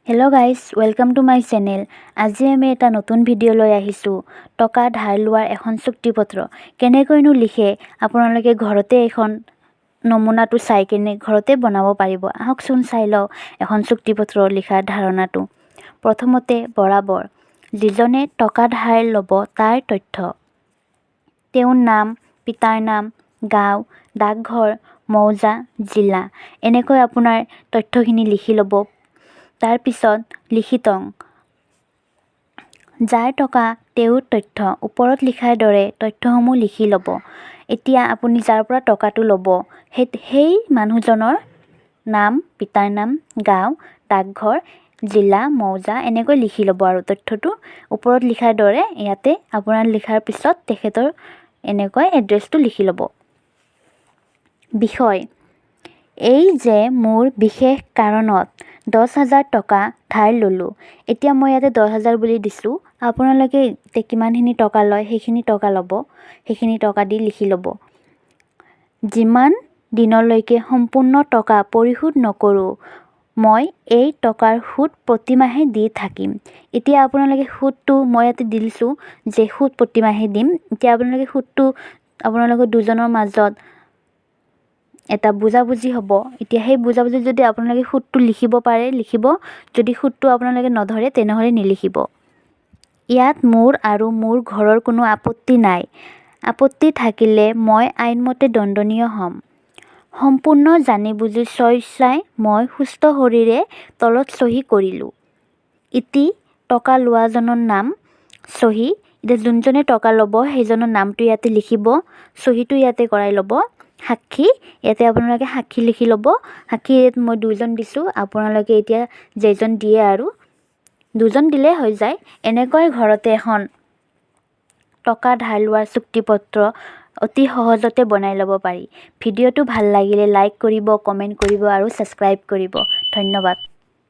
Hello guys, welcome to my channel. আজি আমি এটা নতুন ভিডিও লৈ আহিছো। টকা ধাৰ লোৱাৰ এখন চুক্তিপত্ৰ কেনেকৈনো লিখে আপোনালোকে ঘৰতে এখন নমুনাটো চাই কেনে ঘৰতে বনাব পাৰিব। আহকচোন চাই লও এখন চুক্তিপত্ৰ লিখাৰ ধাৰণাটো। প্ৰথমতে বৰাবৰ যিজনে টকা ধাৰ ল'ব তাৰ তথ্য, তেওঁৰ নাম, পিতাৰ নাম, গাঁও, ডাকঘৰ, মৌজা, জিলা এনেকৈ আপোনাৰ তথ্যখিনি লিখি ল'ব। তাৰ পিছত লিখিত যাৰ টকা তেওঁৰ তথ্য ওপৰত লিখাৰ দৰে তথ্যসমূহ লিখি ল'ব। এতিয়া আপুনি যাৰ পৰা টকাটো ল'ব সেই মানুহজনৰ নাম, পিতাৰ নাম, গাঁও, ডাকঘৰ, জিলা, মৌজা এনেকৈ লিখি ল'ব আৰু তথ্যটো ওপৰত লিখাৰ দৰে ইয়াতে আপোনাৰ লিখাৰ পিছত তেখেতৰ এনেকৈ এড্ৰেছটো লিখি ল'ব। বিষয় এই যে মোৰ বিশেষ কাৰণত 10,000 টকা ধাৰ ল'লোঁ। এতিয়া মই ইয়াতে 10,000 বুলি দিছোঁ। আপোনালোকে কিমানখিনি টকা লয় সেইখিনি টকা ল'ব, সেইখিনি টকা দি লিখি ল'ব। যিমান দিনলৈকে সম্পূৰ্ণ টকা পৰিশোধ নকৰোঁ মই এই টকাৰ সুদ প্ৰতিমাহে দি থাকিম। এতিয়া আপোনালোকে সুদটো মই ইয়াতে দি দিছোঁ যে সুদ প্ৰতিমাহে দিম। এতিয়া আপোনালোকে সুদটো আপোনালোকৰ দুজনৰ মাজত এটা বুজাবুজি হ'ব। এতিয়া সেই বুজাবুজি যদি আপোনালোকে সুদটো লিখিব পাৰে লিখিব, যদি সুদটো আপোনালোকে নধৰে তেনেহ'লে নিলিখিব। ইয়াত মোৰ আৰু মোৰ ঘৰৰ কোনো আপত্তি নাই। আপত্তি থাকিলে মই আইনমতে দণ্ডনীয় হ'ম। সম্পূৰ্ণ জানি বুজি স্বেচ্ছাই মই সুস্থ শৰীৰে তলত চহী কৰিলোঁ। ইতি টকা লোৱাজনৰ নাম, চহী। এতিয়া যোনজনে টকা ল'ব সেইজনৰ নামটো ইয়াতে লিখিব, চহীটো ইয়াতে কৰাই ল'ব। সাক্ষী ইয়াতে আপোনালোকে সাক্ষী লিখি ল'ব। সাক্ষী মই 2জন দিছোঁ, আপোনালোকে এতিয়া যেইজন দিয়ে আৰু 2জন দিলে হৈ যায়। এনেকৈ ঘৰতে এখন টকা ধাৰ লোৱাৰ চুক্তিপত্ৰ অতি সহজতে বনাই ল'ব পাৰি। ভিডিঅ'টো ভাল লাগিলে লাইক কৰিব, কমেণ্ট কৰিব আৰু ছাবস্ক্ৰাইব কৰিব। ধন্যবাদ।